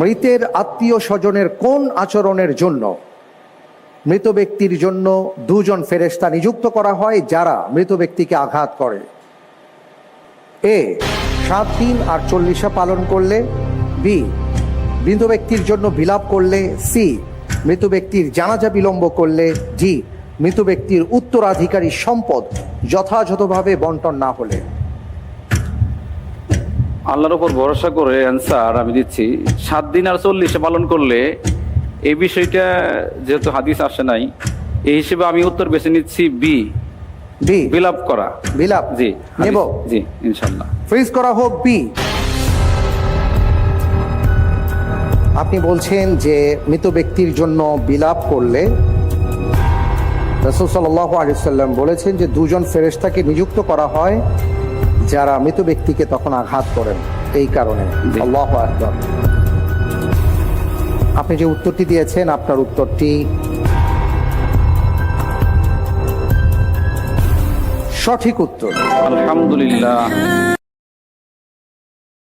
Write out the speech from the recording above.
মৃতের আত্মীয় স্বজনের কোন আচরণের জন্য মৃত ব্যক্তির জন্য দুজন ফেরেশতা নিযুক্ত করা হয় যারা মৃত ব্যক্তিকে আঘাত করে? এ 7 দিন আর 40 পালন করলে, বি মৃত ব্যক্তির জন্য বিলাপ করলে, সি মৃত ব্যক্তির জানাজা বিলম্ব করলে, জি মৃত ব্যক্তির উত্তরাধিকারী সম্পদ যথাযথভাবে বন্টন না হলে। আল্লাহর উপর ভরসা করে অ্যান্সার আমি দিচ্ছি 7 দিন আর 40 পালন করলে। এই বিষয়টা যেহেতু হাদিস আসে নাই, এই হিসেবে আমি উত্তর বেছে নিচ্ছি বি, বি বিলাপ করা। বিলাপ জি নেব, জি ইনশাআল্লাহ। ফ্রিজ করা হোক বি। আপনি বলছেন যে মৃত ব্যক্তির জন্য বিলাপ করলে রাসূল সাল্লাল্লাহু আলাইহি ওয়াসাল্লাম বলেছেন যে দুজন ফেরেশতাকে নিযুক্ত করা হয় যারা মৃত ব্যক্তিকে তখন আঘাত করেন, এই কারণে। আল্লাহু আকবার। আপনি যে উত্তরটি দিয়েছেন, আপনার উত্তরটি সঠিক উত্তর। আলহামদুলিল্লাহ।